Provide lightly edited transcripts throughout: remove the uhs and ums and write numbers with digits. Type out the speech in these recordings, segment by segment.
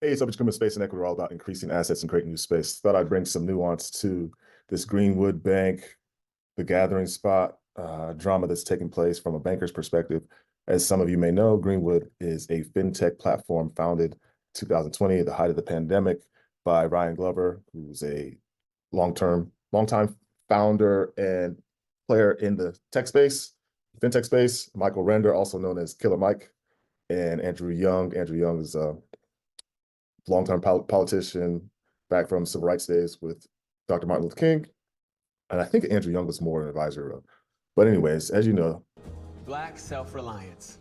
Hey, so becoming space and equity are all about increasing assets and creating new space. Thought I'd bring some nuance to this Greenwood Bank, the gathering spot drama that's taking place from a banker's perspective. As some of you may know, Greenwood is a fintech platform founded 2020 at the height of the pandemic by Ryan Glover, who's a longtime founder and player in the tech space, fintech space. Michael Render, also known as Killer Mike, and Andrew Young. Andrew Young is a longtime politician back from civil rights days with Dr. Martin Luther King. And I think Andrew Young was more an advisor. But anyways, as you know, Black self-reliance.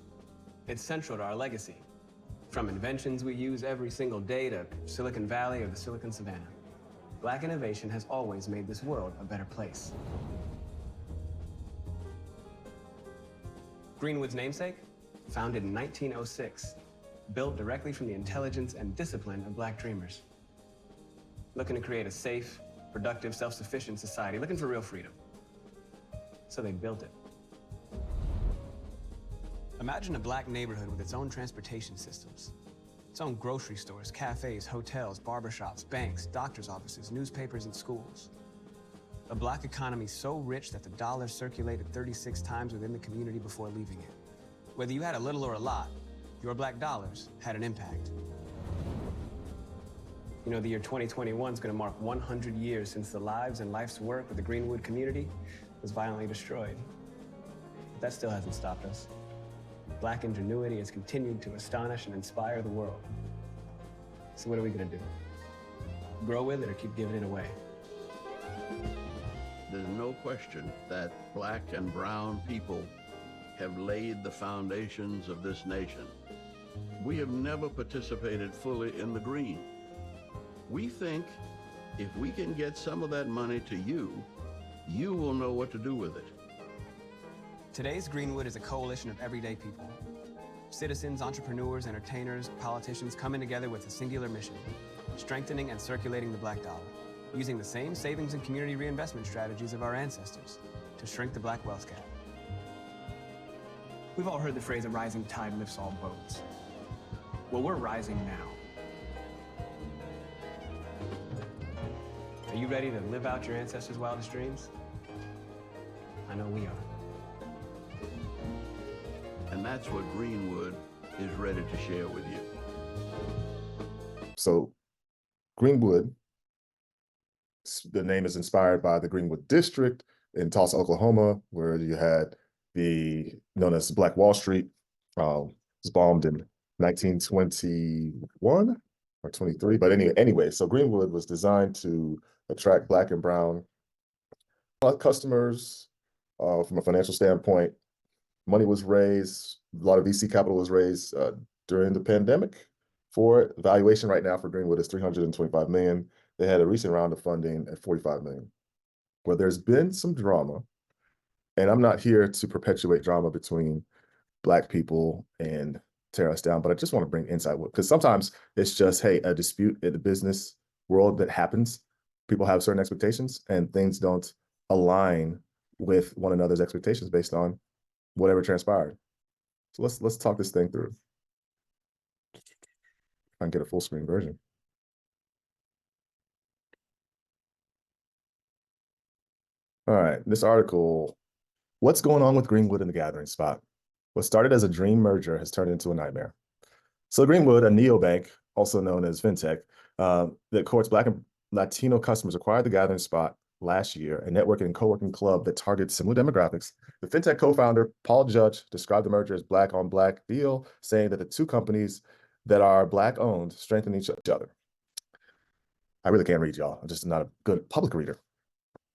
It's central to our legacy. From inventions we use every single day to Silicon Valley or the Silicon Savannah. Black innovation has always made this world a better place. Greenwood's namesake? Founded in 1906. Built directly from the intelligence and discipline of Black dreamers. Looking to create a safe, productive, self-sufficient society, looking for real freedom. So they built it. Imagine a Black neighborhood with its own transportation systems, its own grocery stores, cafes, hotels, barbershops, banks, doctor's offices, newspapers, and schools. A Black economy so rich that the dollar circulated 36 times within the community before leaving it. Whether you had a little or a lot, your Black dollars had an impact. You know, the year 2021 is going to mark 100 years since the lives and life's work of the Greenwood community was violently destroyed. But that still hasn't stopped us. Black ingenuity has continued to astonish and inspire the world. So what are we going to do? Grow with it or keep giving it away? There's no question that Black and brown people have laid the foundations of this nation. We have never participated fully in the green. We think if we can get some of that money to you, you will know what to do with it. Today's Greenwood is a coalition of everyday people. Citizens, entrepreneurs, entertainers, politicians coming together with a singular mission, strengthening and circulating the Black dollar, using the same savings and community reinvestment strategies of our ancestors to shrink the Black wealth gap. We've all heard the phrase, a rising tide lifts all boats. Well, we're rising now. Are you ready to live out your ancestors' wildest dreams? I know we are. And that's what Greenwood is ready to share with you. so Greenwood, the name is inspired by the Greenwood District in Tulsa, Oklahoma, where you had the known as Black Wall Street. Was bombed in 1921 or 23. But anyway, so Greenwood was designed to attract Black and brown customers from a financial standpoint. Money was raised, a lot of VC capital was raised during the pandemic for it. The valuation right now for Greenwood is $325 million. They had a recent round of funding at $45 million. Where there's been some drama, and I'm not here to perpetuate drama between Black people and tear us down, but I just want to bring insight, because sometimes it's just, hey, a dispute in the business world that happens. People have certain expectations and things don't align with one another's expectations based on whatever transpired. So let's talk this thing through. If I can get a full screen version. All right, this article, what's going on with Greenwood and the gathering spot? What started as a dream merger has turned into a nightmare. So Greenwood, a neobank, also known as fintech, that courts Black and Latino customers, acquired the gathering spot last year, a networking and co-working club that targets similar demographics. The fintech co-founder, Paul Judge, described the merger as Black on Black deal, saying that the two companies that are Black owned strengthen each other. I really can't read, y'all. I'm just not a good public reader.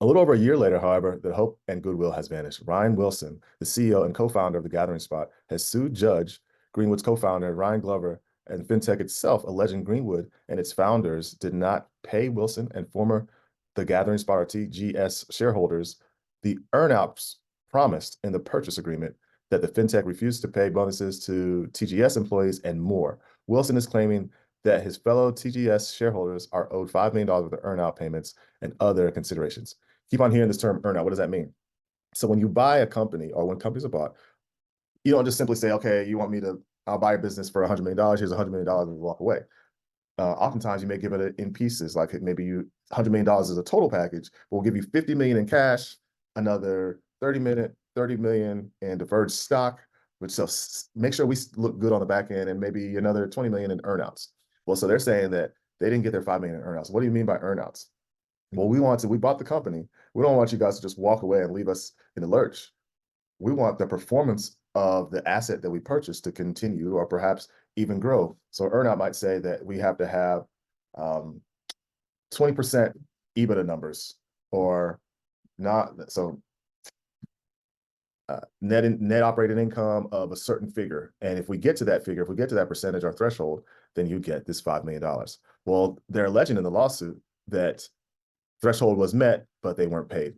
A little over a year later, however, the hope and goodwill has vanished. Ryan Wilson, the CEO and co-founder of the Gathering Spot, has sued Judge, Greenwood's co-founder, Ryan Glover, and fintech itself, alleging Greenwood and its founders did not pay Wilson and former The Gathering Spot, or TGS, shareholders the earnouts promised in the purchase agreement, that the fintech refused to pay bonuses to TGS employees, and more. Wilson is claiming that his fellow TGS shareholders are owed $5 million worth of earnout payments and other considerations. Keep on hearing this term earnout. What does that mean? So when you buy a company, or when companies are bought, you don't just simply say, okay, you want me to, I'll buy a business for $100 million, here's $100 million, and walk away. Oftentimes you may give it in pieces, like maybe $100 million is a total package, but we'll give you 50 million in cash, another 30 million in deferred stock, which so make sure we look good on the back end, and maybe another 20 million in earnouts. Well, so they're saying that they didn't get their 5 million in earnouts. What do you mean by earnouts? Well, we bought the company. We don't want you guys to just walk away and leave us in the lurch. We want the performance of the asset that we purchased to continue or perhaps even grow. So earnout might say that we have to have 20% EBITDA numbers, or not. So net operating income of a certain figure. And if we get to that figure, if we get to that percentage or threshold, then you get this $5 million. Well, they're alleging in the lawsuit that threshold was met, but they weren't paid.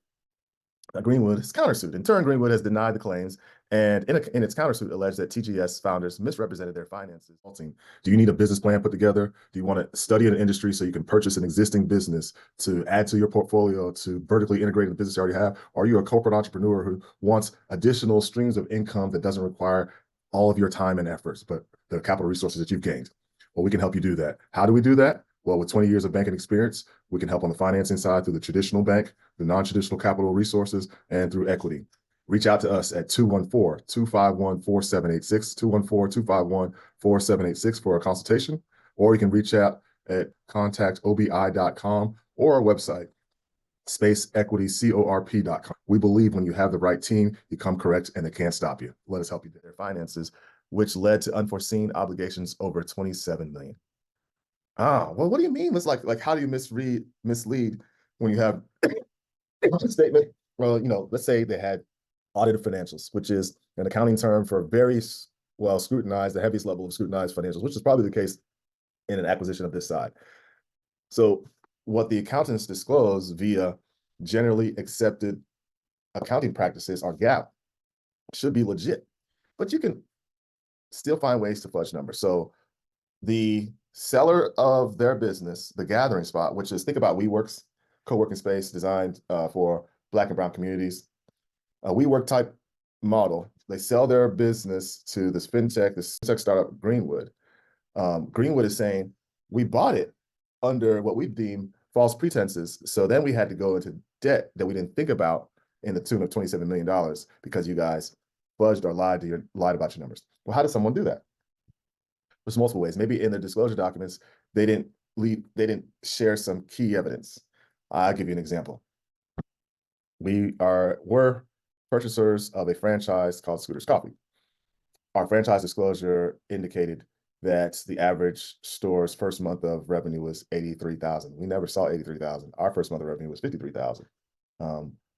Greenwood has countersued. In turn, Greenwood has denied the claims, and in its countersuit alleged that TGS founders misrepresented their finances. Do you need a business plan put together? Do you want to study an industry so you can purchase an existing business to add to your portfolio, to vertically integrate the business you already have? Or are you a corporate entrepreneur who wants additional streams of income that doesn't require all of your time and efforts, but the capital resources that you've gained? Well, we can help you do that. How do we do that? Well, with 20 years of banking experience, we can help on the financing side through the traditional bank, the non-traditional capital resources, and through equity. Reach out to us at 214-251-4786, 214-251-4786 for a consultation, or you can reach out at contactobi.com or our website, spaceequitycorp.com. We believe when you have the right team, you come correct and they can't stop you. Let us help you with their finances, which led to unforeseen obligations over 27 million. Well, what do you mean? It's like how do you mislead when you have a statement? Well, let's say they had audited financials, which is an accounting term for very well scrutinized, the heaviest level of scrutinized financials, which is probably the case in an acquisition of this side. So what the accountants disclose via generally accepted accounting practices, or GAAP, should be legit, but you can still find ways to fudge numbers. So the seller of their business, the Gathering Spot, which is, think about WeWork's co-working space designed for Black and brown communities, a WeWork type model. They sell their business to this fintech startup, Greenwood. Greenwood is saying, we bought it under what we deem false pretenses. So then we had to go into debt that we didn't think about in the tune of $27 million because you guys fudged or lied about your numbers. Well, how does someone do that? There's multiple ways. Maybe in the disclosure documents, they didn't share some key evidence. I'll give you an example. We're purchasers of a franchise called Scooter's Coffee. Our franchise disclosure indicated that the average store's first month of revenue was 83,000. We never saw 83,000. Our first month of revenue was 53,000.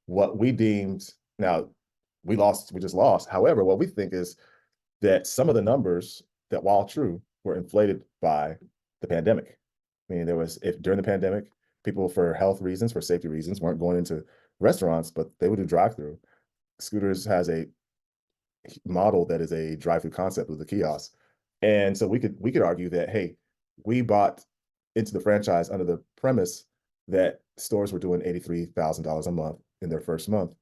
What we deemed, now we just lost. However, what we think is that some of the numbers that, while true, were inflated by the pandemic. I mean, during the pandemic, people, for health reasons, for safety reasons, weren't going into restaurants, but they would do drive-through. Scooters has a model that is a drive-through concept with a kiosk. And so we could argue that, hey, we bought into the franchise under the premise that stores were doing $83,000 a month in their first month.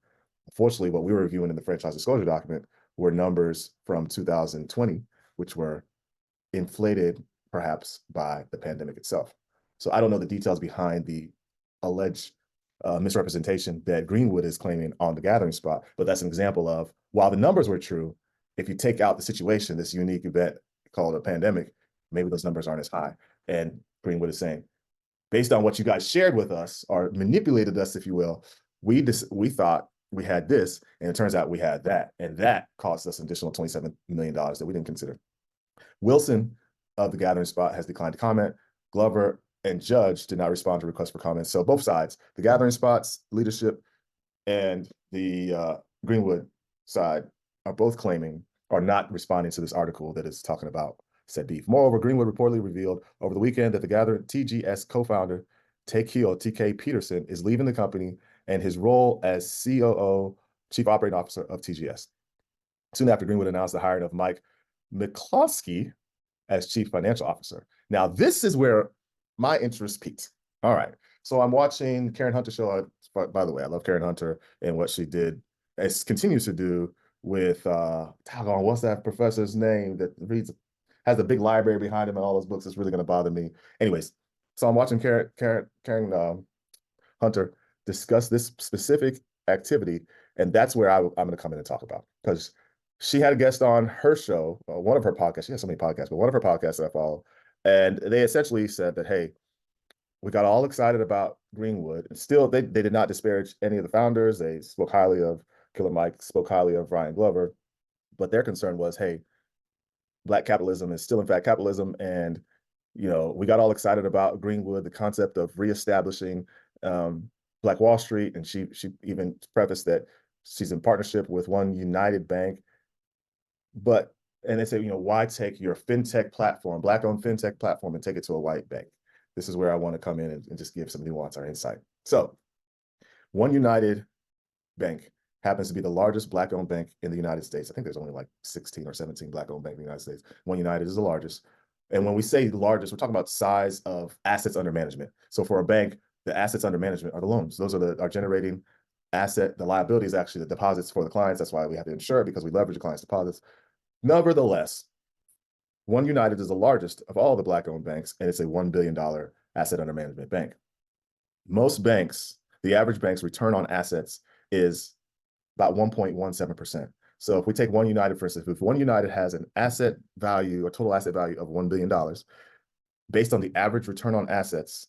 Unfortunately, what we were reviewing in the franchise disclosure document were numbers from 2020, which were inflated perhaps by the pandemic itself. So I don't know the details behind the alleged misrepresentation that Greenwood is claiming on the Gathering Spot, but that's an example of, while the numbers were true, if you take out the situation, this unique event called a pandemic, maybe those numbers aren't as high. And Greenwood is saying, based on what you guys shared with us or manipulated us, if you will, we thought we had this, and it turns out we had that, and that cost us an additional $27 million that we didn't consider. Wilson of the Gathering Spot has declined to comment. Glover and Judge did not respond to requests for comments. So both sides, the Gathering Spot's leadership and the Greenwood side, are both claiming, are not responding to this article that is talking about said beef. Moreover, Greenwood reportedly revealed over the weekend that the Gathering TGS co-founder TK Peterson is leaving the company and his role as COO, Chief Operating Officer of TGS. Soon after, Greenwood announced the hiring of Mike McCloskey as Chief Financial Officer. Now, this is where my interest peaked. All right. So I'm watching Karen Hunter show. By the way, I love Karen Hunter and what she did, as continues to do with, what's that professor's name that reads has a big library behind him and all those books. It's really going to bother me. Anyways, so I'm watching Karen Hunter discuss this specific activity, and that's where I'm going to come in and talk about, because she had a guest on her show, one of her podcasts. She has so many podcasts, but one of her podcasts that I follow, and they essentially said that, hey, we got all excited about Greenwood, and still they did not disparage any of the founders. They spoke highly of Killer Mike, spoke highly of Ryan Glover, but their concern was, hey, Black capitalism is still in fact capitalism, and we got all excited about Greenwood, the concept of reestablishing Black Wall Street, and she even prefaced that she's in partnership with One United Bank. And they say, why take your fintech platform, Black-owned fintech platform, and take it to a white bank? This is where I want to come in and just give some nuance or insight. So, One United Bank happens to be the largest Black-owned bank in the United States. I think there's only like 16 or 17 Black-owned banks in the United States. One United is the largest. And when we say largest, we're talking about size of assets under management. So for a bank, the assets under management are the loans. Those are generating asset. The liability is actually the deposits for the clients. That's why we have to insure it, because we leverage the clients' deposits. Nevertheless, One United is the largest of all the Black-owned banks, and it's a $1 billion asset under management bank. Most banks, the average bank's return on assets is about 1.17%. So if we take One United, for instance, if One United has an asset value or total asset value of $1 billion, based on the average return on assets,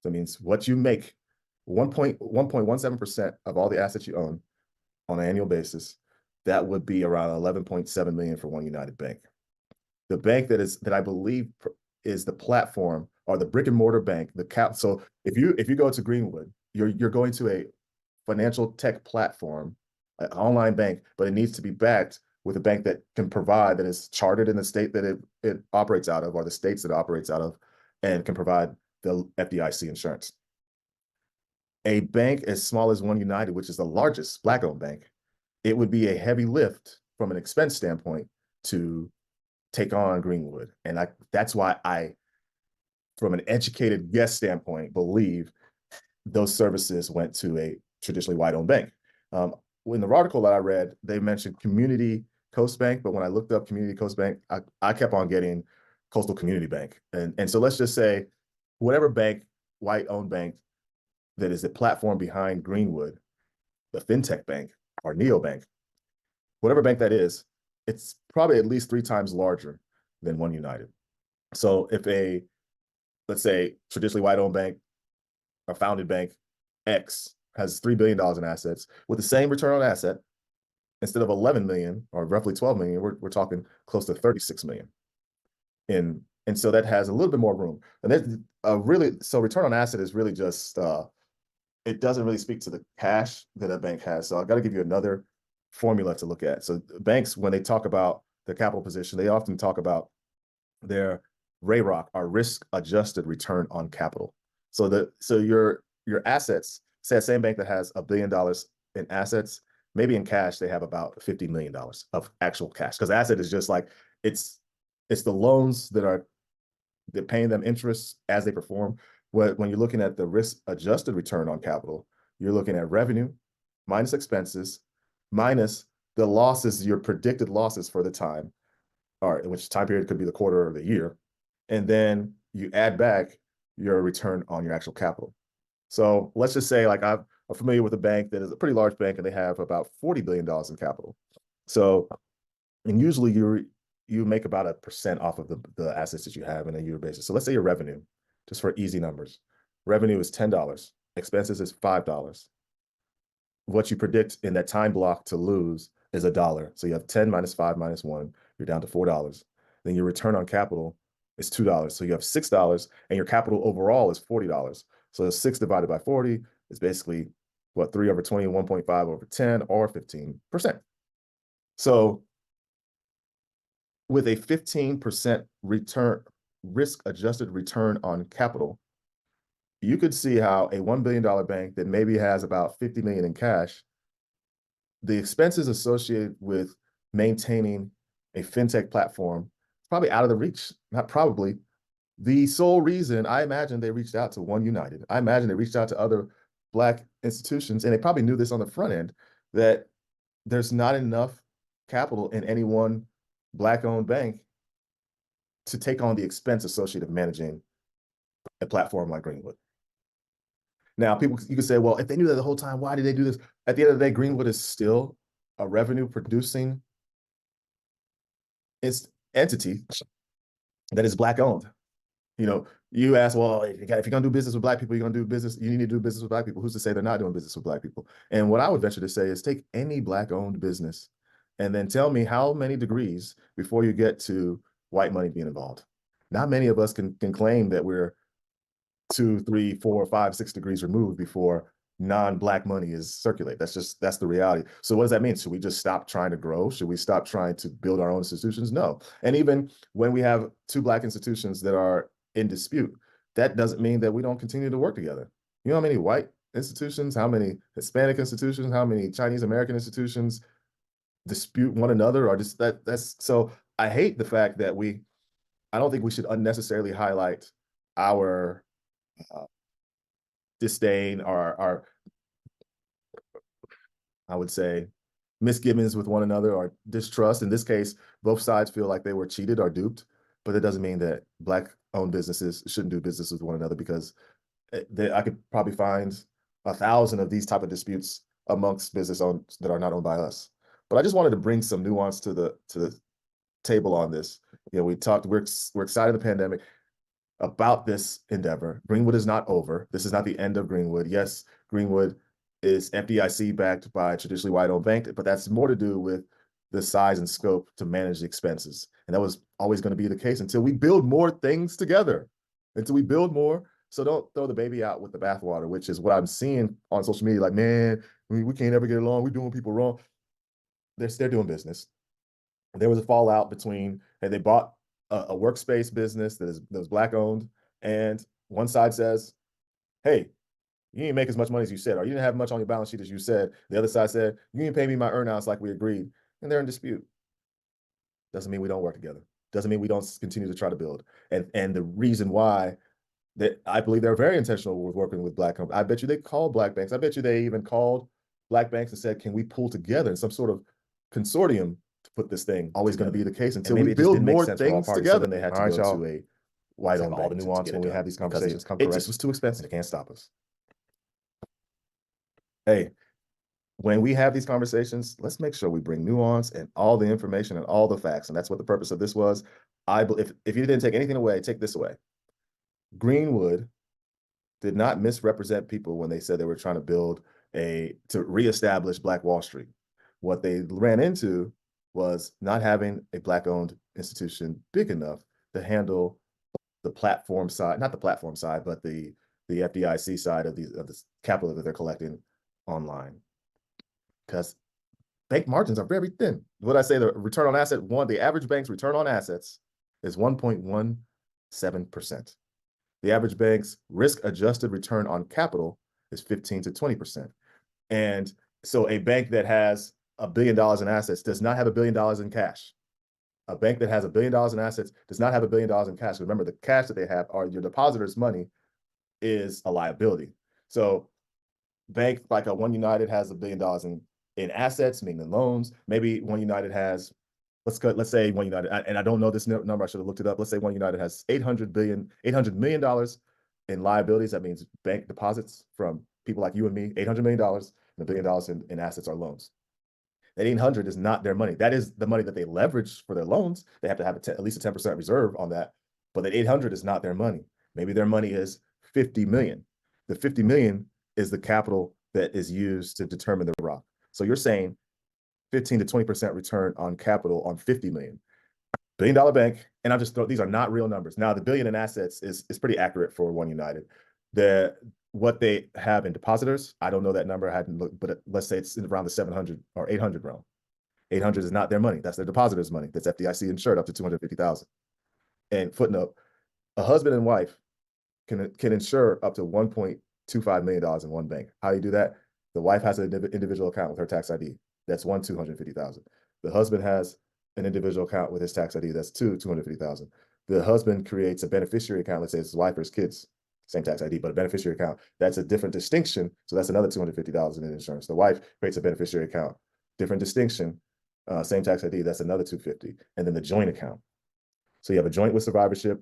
that means what you make, 1.17% of all the assets you own on an annual basis, that would be around 11.7 million for One United Bank. The bank that I believe is the platform, or the brick and mortar bank, so if you go to Greenwood, you're going to a financial tech platform, an online bank, but it needs to be backed with a bank that can provide, that is chartered in the state that it operates out of, or the states that it operates out of, and can provide the FDIC insurance. A bank as small as One United, which is the largest Black-owned bank, it would be a heavy lift from an expense standpoint to take on Greenwood. And that's why I, from an educated guess standpoint, believe those services went to a traditionally white-owned bank. In the article that I read, they mentioned Community Coast Bank, but when I looked up Community Coast Bank, I kept on getting Coastal Community Bank. And so let's just say whatever bank, white-owned bank, that is the platform behind Greenwood, the fintech bank or neobank, whatever bank that is, it's probably at least 3 times larger than One United. So if let's say, traditionally white-owned bank, a founded bank X has $3 billion in assets with the same return on asset, instead of 11 million or roughly 12 million, we're talking close to 36 million. And so that has a little bit more room. And so return on asset is really just, it doesn't really speak to the cash that a bank has. So I've got to give you another formula to look at. So banks, when they talk about their capital position, they often talk about their RAROC, or risk adjusted return on capital. So your assets, say a same bank that has $1 billion in assets, maybe in cash they have about $50 million of actual cash, because asset is just like, it's the loans they're paying them interest as they perform. When you're looking at the risk adjusted return on capital, you're looking at revenue minus expenses minus the losses, your predicted losses for the time, or which time period could be the quarter or the year, and then you add back your return on your actual capital. So let's just say, like, I'm familiar with a bank that is a pretty large bank, and they have about $40 billion in capital. So, and usually you make about 1% off of the assets that you have on a year basis. So let's say your revenue, just for easy numbers, revenue is $10, expenses is $5. What you predict in that time block to lose is $1. So you have 10 minus 5 minus 1, you're down to $4. Then your return on capital is $2. So you have $6, and your capital overall is $40. So 6 divided by 40 is basically what, 3 over 20, 1.5 over 10, or 15%. So with a 15% return, risk adjusted return on capital, you could see how a $1 billion bank that maybe has about 50 million in cash, the expenses associated with maintaining a fintech platform is probably out of the reach. Not probably. The sole reason, I imagine, they reached out to One United, I imagine they reached out to other Black institutions, and they probably knew this on the front end, that there's not enough capital in any one Black-owned bank to take on the expense associated with managing a platform like Greenwood. Now, you can say, well, if they knew that the whole time, why did they do this? At the end of the day, Greenwood is still a revenue producing entity that is Black owned. You know, you ask, well, if you're going to do business with Black people, you're going to do business, you need to do business with Black people. Who's to say they're not doing business with Black people? And what I would venture to say is take any Black owned business and then tell me how many degrees before you get to white money being involved. Not many of us can claim that we're 2, 3, 4, 5, 6 degrees removed before non-Black money is circulate. That's the reality. So what does that mean? Should we just stop trying to grow? Should we stop trying to build our own institutions? No. And even when we have 2 Black institutions that are in dispute, that doesn't mean that we don't continue to work together. You know how many white institutions, how many Hispanic institutions, how many Chinese American institutions dispute one another, or just that's so I hate the fact that I don't think we should unnecessarily highlight our disdain or our, I would say, misgivings with one another or distrust. In this case, both sides feel like they were cheated or duped, but it doesn't mean that Black-owned businesses shouldn't do business with one another, because I could probably find 1,000 of these type of disputes amongst business owned that are not owned by us. But I just wanted to bring some nuance to the table on this. You know, we're excited in the pandemic about this endeavor. Greenwood is not over. This is not the end of Greenwood. Yes, Greenwood is FDIC backed by a traditionally white-owned bank, but that's more to do with the size and scope to manage the expenses. And that was always going to be the case until we build more things together, until we build more. So don't throw the baby out with the bathwater, which is what I'm seeing on social media. Like, man, we can't ever get along. We're doing people wrong. They're doing business. There was a fallout between, and they bought a workspace business that was Black owned, and one side says, hey, you didn't make as much money as you said, or you didn't have much on your balance sheet as you said. The other side said, you didn't pay me my earnouts like we agreed, and they're in dispute. Doesn't mean we don't work together. Doesn't mean we don't continue to try to build. And the reason why that I believe they're very intentional with working with Black companies. I bet you they called Black banks. I bet you they even called Black banks and said, can we pull together in some sort of consortium to put this thing? Always going to be the case until we build more things together. So then they had to go to a white-owned bank. All the nuance when we have these conversations come correct. It just was too expensive. It can't stop us. Hey, when we have these conversations, let's make sure we bring nuance and all the information and all the facts. And that's what the purpose of this was. If you didn't take anything away, take this away. Greenwood did not misrepresent people when they said they were trying to reestablish Black Wall Street. What they ran into was not having a Black-owned institution big enough to handle the platform side, not the platform side, but the FDIC side of the capital that they're collecting online. Because bank margins are very thin. What I say, the return on asset, the average bank's return on assets is 1.17%. The average bank's risk-adjusted return on capital is 15 to 20%. And so a bank that has $1 billion in assets does not have $1 billion in cash. A bank that has $1 billion in assets does not have $1 billion in cash. Remember, the cash that they have, or your depositors' money, is a liability. So bank like a One United has $1 billion in assets, meaning loans. Maybe One United has, let's say One United, and I don't know this number, I should have looked it up. Let's say One United has $800 million in liabilities. That means bank deposits from people like you and me, $800 million, and $1 billion in assets or loans. That 800 is not their money. That is the money that they leverage for their loans. They have to have at least a 10% reserve on that. But that 800 is not their money. Maybe their money is 50 million. The 50 million is the capital that is used to determine the ROC. So you're saying 15 to 20% return on capital on 50 million. $1 billion bank, and these are not real numbers. Now, the billion in assets is pretty accurate for One United. What they have in depositors, I don't know that number. I hadn't looked, but let's say it's around the 700 or 800 realm. 800 is not their money. That's their depositors' money. That's FDIC insured up to 250,000. And footnote, a husband and wife can insure up to $1.25 million in one bank. How do you do that? The wife has an individual account with her tax ID. That's $250,000. The husband has an individual account with his tax ID. That's $250,000. The husband creates a beneficiary account. Let's say it's his wife or his kids. Same tax ID, but a beneficiary account. That's a different distinction. So that's another $250,000 in insurance. The wife creates a beneficiary account. Different distinction. Same tax ID. That's another $250,000. And then the joint account. So you have a joint with survivorship,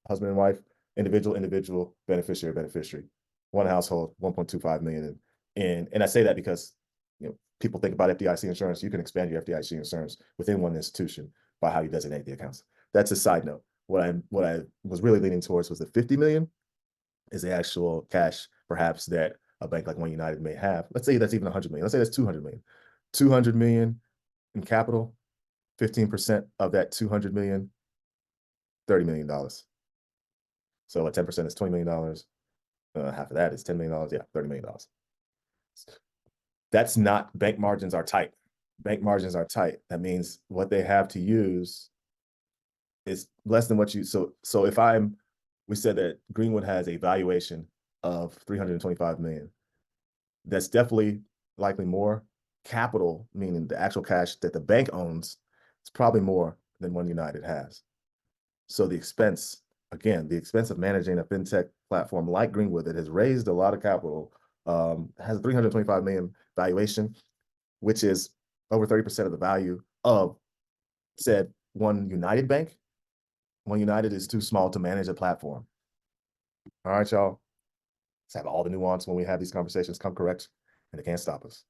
husband and wife, individual, beneficiary. One household, 1.25 million. And I say that because people think about FDIC insurance. You can expand your FDIC insurance within one institution by how you designate the accounts. That's a side note. What I was really leaning towards was the 50 million is the actual cash, perhaps, that a bank like One United may have. Let's say that's even 100 million. Let's say that's 200 million. 200 million in capital, 15% of that 200 million, $30 million. So at 10% is $20 million. Half of that is $10 million. Yeah, $30 million. That's not, bank margins are tight. Bank margins are tight. That means what they have to use is less than what you, so if we said that Greenwood has a valuation of 325 million. That's definitely likely more. Capital, meaning the actual cash that the bank owns, it's probably more than One United has. So the expense, again, the expense of managing a fintech platform like Greenwood that has raised a lot of capital, has a 325 million valuation, which is over 30% of the value of said One United bank. One United is too small to manage a platform. All right, y'all. Let's have all the nuance when we have these conversations come correct, and they can't stop us.